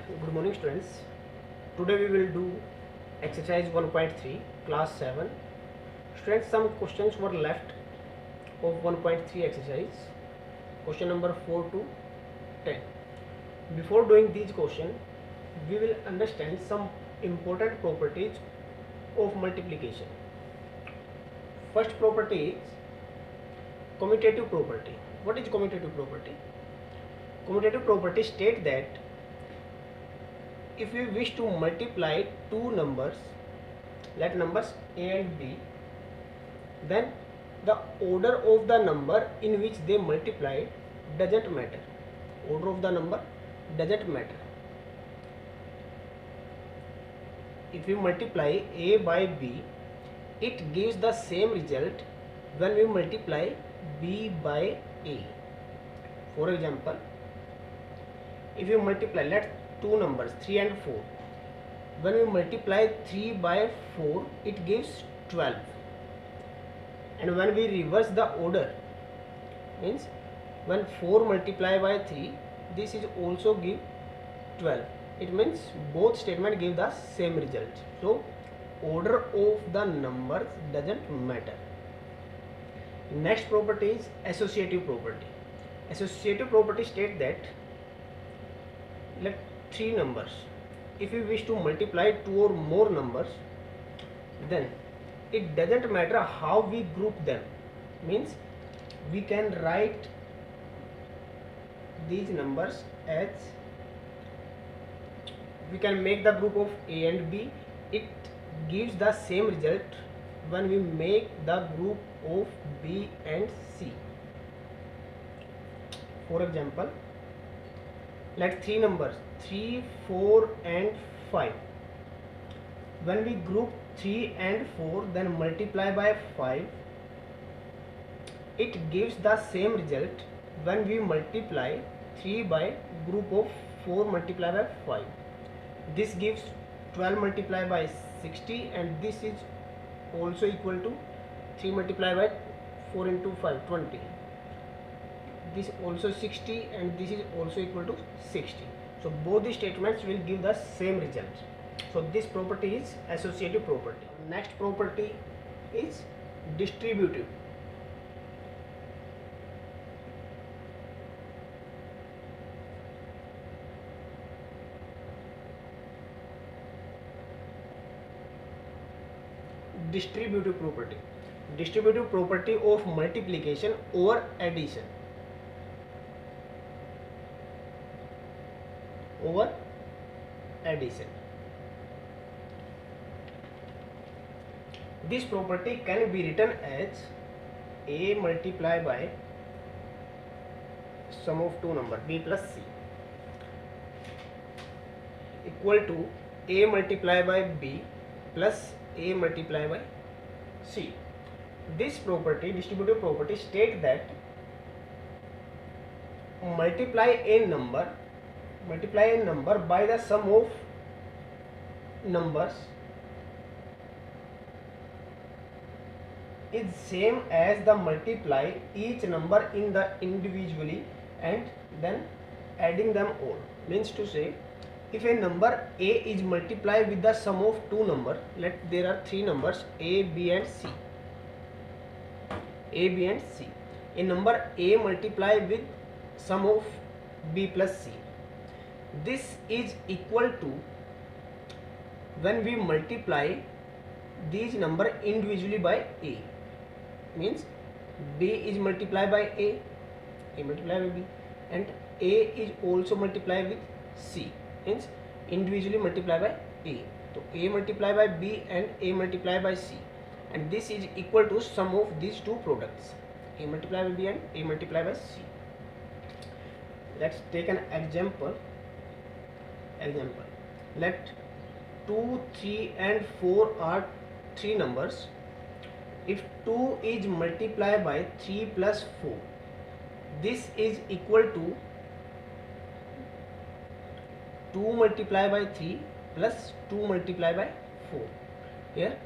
Good morning students. Today we will do exercise 1.3 class 7. Students, some questions were left of 1.3 exercise. Question number 4 to 10. Before doing these questions, we will understand some important properties of multiplication. First property is commutative property. What is commutative property? Commutative property states that if we wish to multiply two numbers, let numbers a and b, then the order of the number in which they multiply doesn't matter. Order of the number doesn't matter. If we multiply a by b, it gives the same result when we multiply b by a. For example, if you multiply, let two numbers 3 and 4, when we multiply 3 by 4 it gives 12, and when we reverse the order, means when 4 multiply by 3, this is also give 12. It means both statement give the same result. So order of the numbers doesn't matter. Next property is associative property. Associative property states that let three numbers, if we wish to multiply two or more numbers, then it doesn't matter how we group them. Means we can write these numbers as, we can make the group of a and b. It gives the same result when we make the group of b and c. For example, let three numbers 3, 4 and 5. When we group 3 and 4, then multiply by 5, it gives the same result when we multiply 3 by group of 4 multiply by 5. This gives 12 multiply by 60, and this is also equal to 3 multiply by 4 into 5, 20. This also 60, and this is also equal to 60. So both the statements will give the same result. So this property is associative property. Next property is distributive. Distributive property. Distributive property of multiplication over addition. Over addition. This property can be written as a multiplied by sum of two numbers b plus c equal to a multiplied by b plus a multiplied by c. This property, distributive property, states that multiply a number by the sum of numbers is same as the multiply each number in the individually and then adding them all. Means to say, if a number a is multiplied with the sum of two numbers, let there are three numbers a, b and c. A, b and c. A number a multiplied with sum of b plus c. This is equal to when we multiply these number individually by a. Means b is multiplied by a multiplied by b, and a is also multiplied with c. Means individually multiplied by a. So a multiplied by b and a multiplied by c, and this is equal to sum of these two products, a multiplied by b and a multiplied by c. Let's take an example. Let 2, 3 and 4 are three numbers. If 2 is multiplied by 3 plus 4, this is equal to 2 multiplied by 3 plus 2 multiplied by 4. Here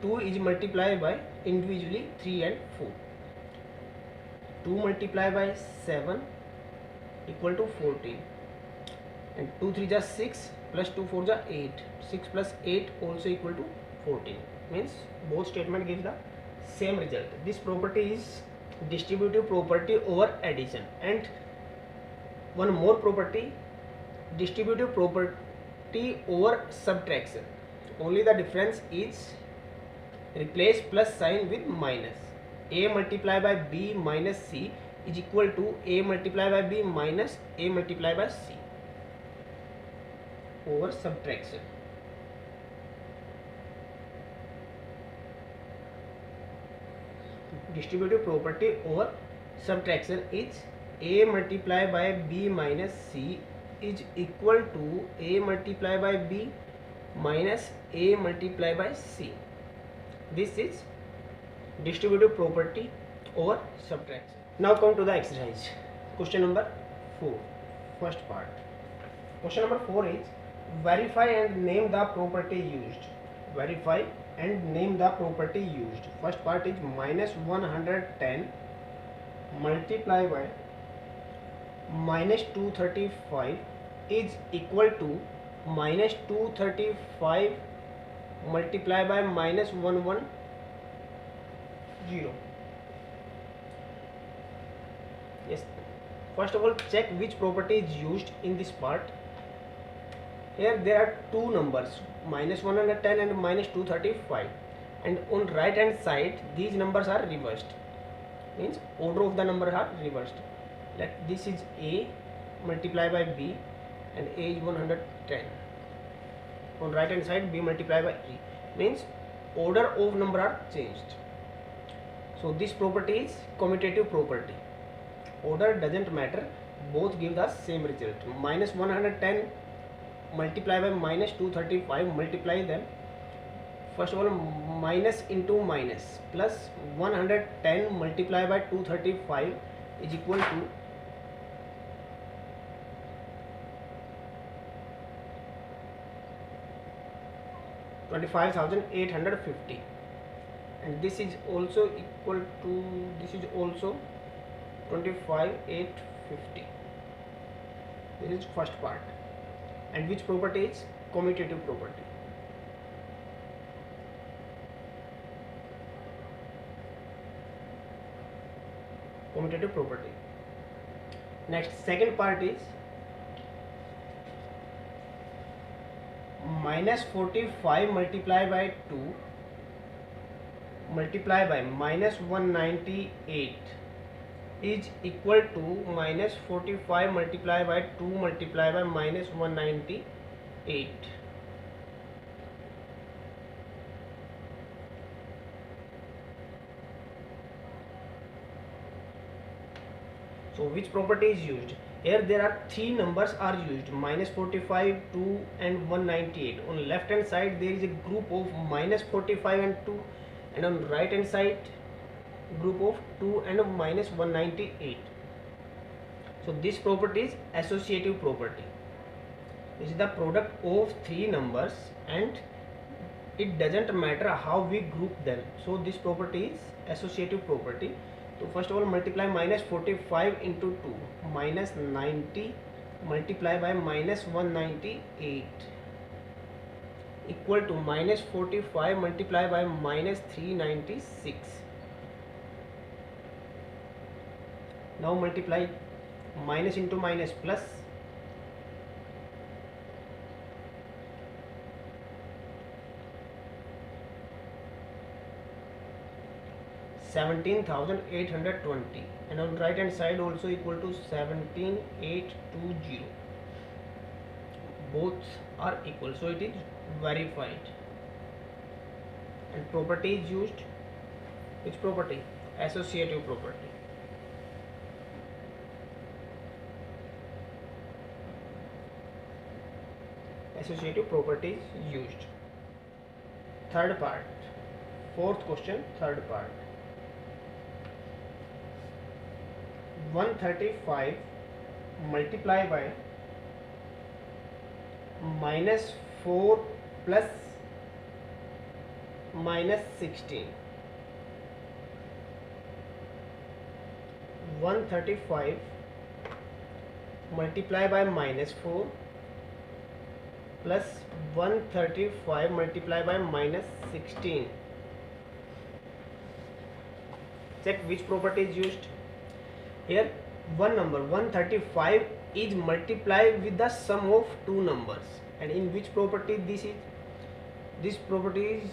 2 is multiplied by individually 3 and 4. 2 multiplied by 7 equal to 14. and 2 3 just 6 plus 2 4 just 8. 6 plus 8 also equal to 14. Means both statement gives the same result. This property is distributive property over addition. And one more property, distributive property over subtraction. Only the difference is replace plus sign with minus. A multiplied by B minus C is equal to A multiplied by B minus A multiplied by C over subtraction. Distributive property over subtraction is A multiplied by B minus C is equal to A multiplied by B minus A multiplied by C. This is distributive property over subtraction. Now come to the exercise. Question number 4, first part. Question number 4 is verify and name the property used. Verify and name the property used. First part is minus 110 multiplied by minus 235 is equal to minus 235 multiplied by minus 110. Yes, first of all check which property is used in this part. Here there are two numbers, minus 110 and minus 235, and on right hand side these numbers are reversed, means order of the number are reversed. Like this is A multiplied by B and A is 110. On right hand side B multiplied by E, means order of number are changed. So this property is commutative property. Order doesn't matter, both give the same result. Minus 110 multiply by minus 235, multiply them. First of all minus into minus, plus 110 multiply by 235 is equal to 25,850, and this is also equal to, this is also 25,850. This is first part. And which property is commutative property. Commutative property. Next, second part is minus 45 multiplied by 2 multiplied by minus 198 is equal to minus 45 multiplied by 2 multiplied by minus 198. So which property is used? Here there are three numbers are used, minus 45, 2 and 198. On left hand side there is a group of minus 45 and 2, and on right hand side group of 2 and minus 198. So this property is associative property. This is the product of three numbers and it doesn't matter how we group them. So this property is associative property. So first of all multiply minus 45 into 2, minus 90 multiply by minus 198 equal to minus 45 multiply by minus 396. Now multiply minus into minus plus, $17,820, and on right hand side also equal to 17,820. Both are equal, so it is verified. And property is used, which property? Associative property. Associative property is used. Third part, fourth question, third part. 135 multiply by minus 4 plus minus 16. 135 multiply by minus 4 plus 135 multiplied by minus 16. Check which property is used. Here one number 135 is multiplied with the sum of two numbers, and in which property this is? This property is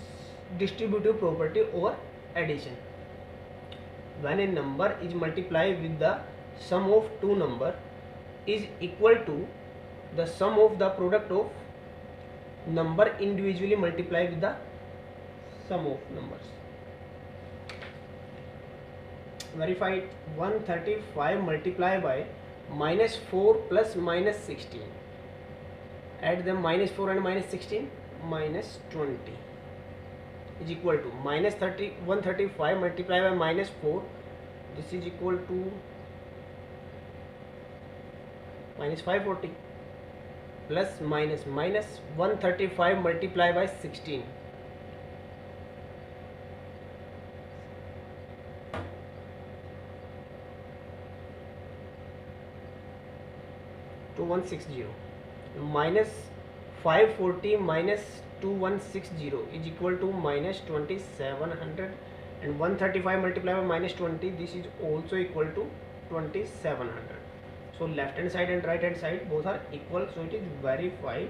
distributive property over addition. When a number is multiplied with the sum of two number is equal to the sum of the product of number individually multiplied with the sum of numbers. Verify it. 135 multiplied by minus 4 plus minus 16. Add them, minus 4 and minus 16, minus 20 is equal to minus 135 multiplied by minus 4. This is equal to minus 540 plus minus 135 multiplied by 16. 2160 minus 540 minus 2160 is equal to minus 2700, and 135 multiplied by minus 20, this is also equal to 2700. So left hand side and right hand side both are equal, so it is verified.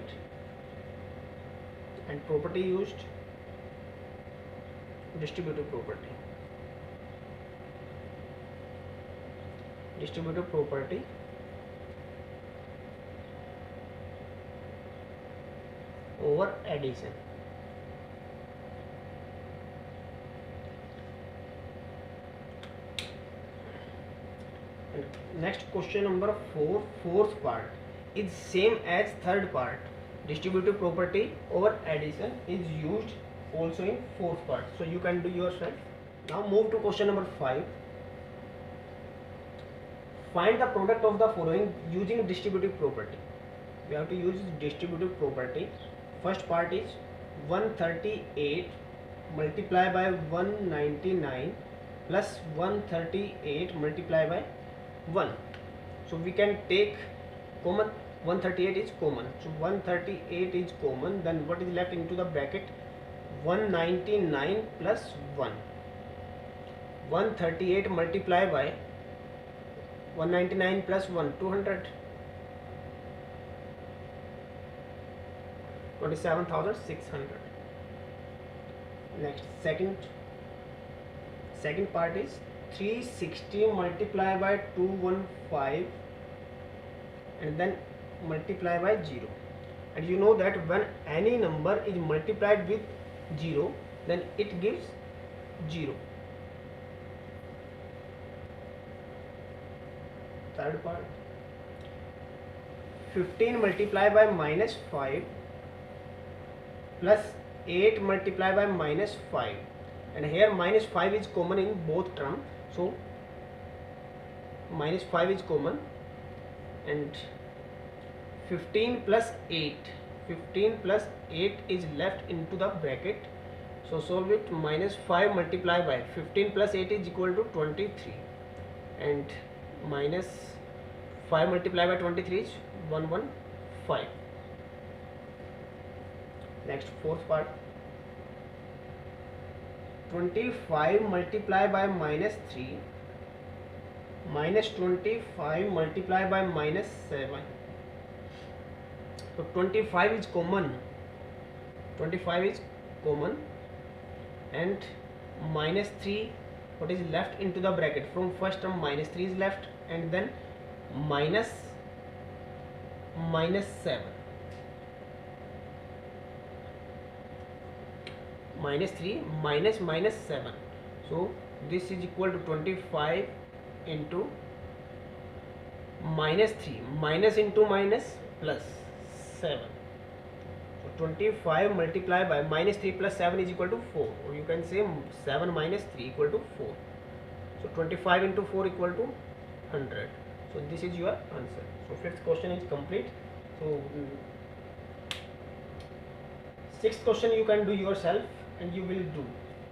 And property used, distributive property. Distributive property over addition. And next question number 4, fourth part is same as third part. Distributive property over addition is used also in fourth part, so you can do yourself. Now move to question number 5. Find the product of the following using distributive property. We have to use distributive property. First part is 138 multiplied by 199 plus 138 multiplied by 1. So we can take common. 138 is common, so 138 is common. Then what is left into the bracket? 199 plus 1. 138 multiplied by 199 plus 1, 200. 27,600. Next, second part is 360 multiplied by 215 and then multiply by 0. And you know that when any number is multiplied with 0, then it gives 0. Third part, 15 multiplied by minus 5 plus 8 multiplied by minus 5, and here minus 5 is common in both terms, so minus 5 is common, and 15 plus 8 is left into the bracket, so solve it. Minus 5 multiplied by 15 plus 8 is equal to 23, and minus 5 multiplied by 23 is 115. Next, fourth part, 25 multiplied by minus 3 minus 25 multiplied by minus 7. So 25 is common, and minus 3, what is left into the bracket from first term? Minus 3 is left, and then minus 7. Minus 3 minus 7. So this is equal to 25 into minus 3, minus into minus plus 7. So 25 multiplied by minus 3 plus 7 is equal to 4, or you can say 7 minus 3 equal to 4. So 25 into 4 equal to 100. So this is your answer. So fifth question is complete. So sixth question you can do yourself and you will do.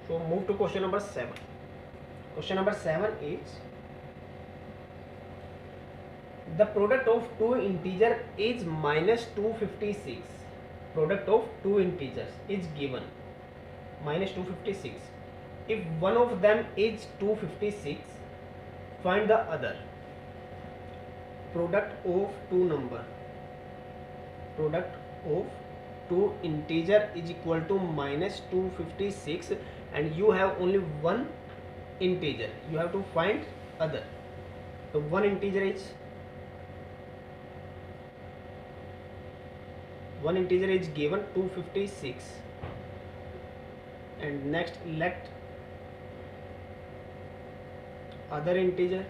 So move to question number 7. Question number 7 is the product of two integer is minus 256 product of two integers is given minus 256. If one of them is 256, find the other. Product of two number, product of two integer is equal to minus 256, and you have only one integer, you have to find other. So one integer is given 256, and next let other integer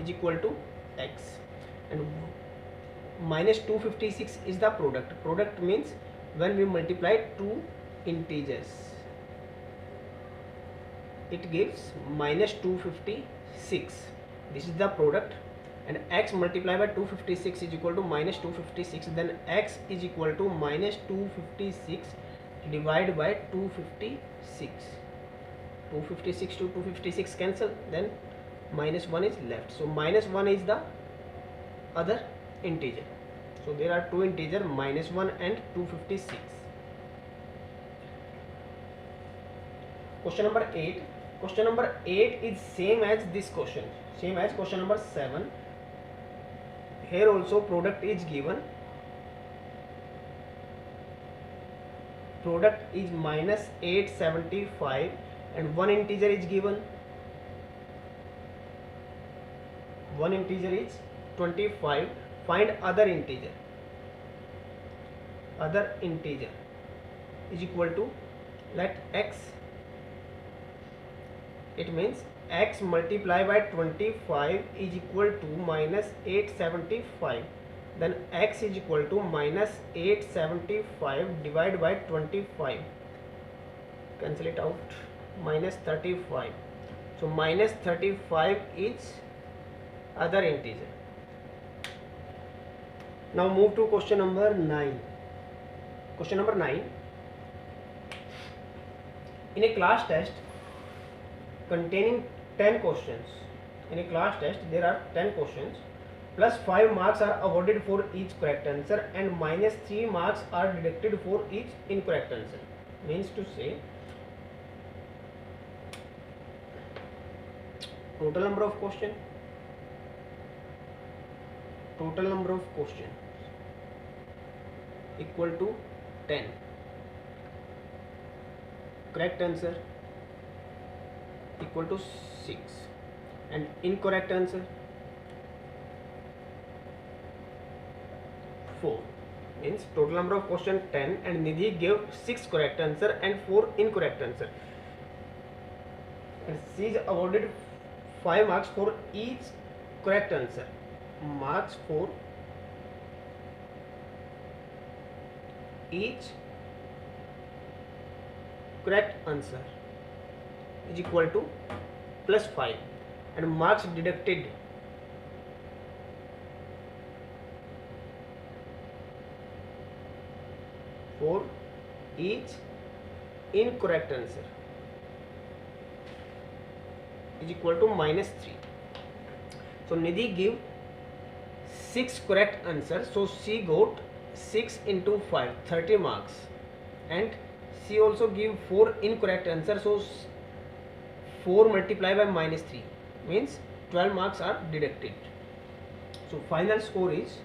is equal to x, and minus 256 is the product. Product means when we multiply two integers, it gives minus 256. This is the product, and x multiplied by 256 is equal to minus 256. Then x is equal to minus 256 divided by 256. 256 to 256 cancel, then minus 1 is left. So minus 1 is the other integer. So there are two integers, minus 1 and 256. Question number 8. Question number 8 is same as this question, same as question number 7. Here also product is given. Product is minus 875, and one integer is given. One integer is 25. Find other integer. Other integer is equal to, let x, it means x multiplied by 25 is equal to minus 875. Then x is equal to minus 875 divided by 25. Cancel it out. Minus 35. So minus 35 is other integer. Now move to question number 9. Question number 9. In a class test containing 10 questions, in a class test there are 10 questions, plus 5 marks are awarded for each correct answer, and minus 3 marks are deducted for each incorrect answer. Means to say, total number of questions equal to 10. Correct answer equal to 6, and incorrect answer 4. Means total number of question 10, and Nidhi gave 6 correct answer and 4 incorrect answer, and she is awarded 5 marks for each correct answer. Marks for each correct answer is equal to plus 5, and marks deducted for each incorrect answer is equal to minus 3. So Nidhi gave 6 correct answers, so she got 6 into 5, 30 marks, and she also gave 4 incorrect answers, so 4 multiplied by minus 3 means 12 marks are deducted. So final score is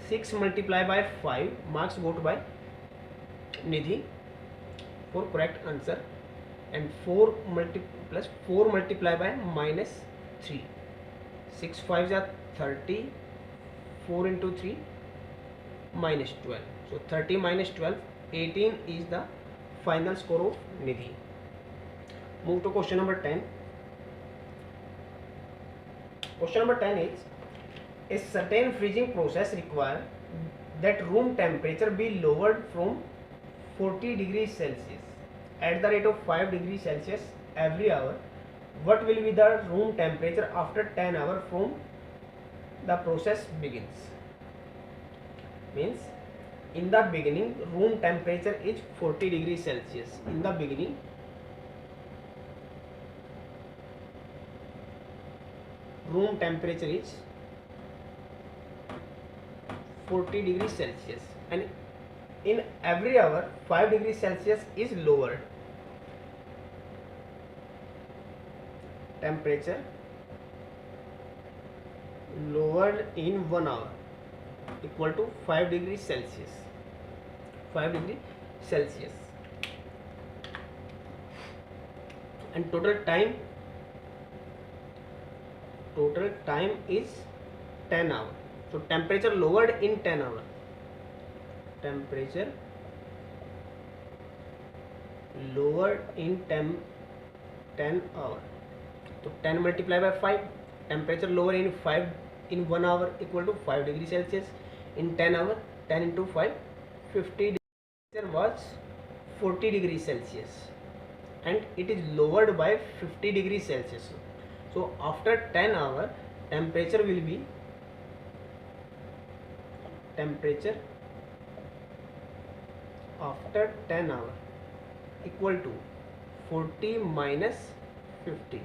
6 multiplied by 5, marks got by Nidhi for correct answer, and 4 multiplied by minus 3. 6 5s are 30, 4 into 3 minus 12. So 30 minus 12, 18 is the final score of Nidhi. Move to question number 10. Question number 10 is, a certain freezing process requires that room temperature be lowered from 40 degrees Celsius at the rate of 5 degrees Celsius every hour. What will be the room temperature after 10 hours from the process begins? Means in the beginning room temperature is 40 degrees Celsius. In the beginning room temperature is 40 degrees Celsius, and in every hour 5 degrees Celsius is lowered. Temperature lowered in 1 hour equal to 5 degrees Celsius. 5 degrees Celsius. And total time is 10 hours. So temperature lowered in 10 hours. Temperature lowered in 10 hours. So 10 multiplied by 5. Temperature lower in 1 hour equal to 5 degrees Celsius. In 10 hours, 10 into 5, 50 degrees was 40 degrees Celsius, and it is lowered by 50 degrees Celsius. So after 10 hours, temperature will be after 10 hours equal to 40 minus 50.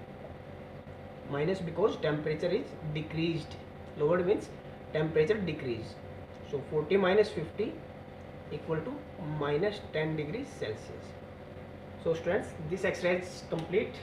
Minus because temperature is decreased. Lowered means temperature decreased. So 40 minus 50 equal to minus 10 degrees Celsius. So students, this exercise is complete.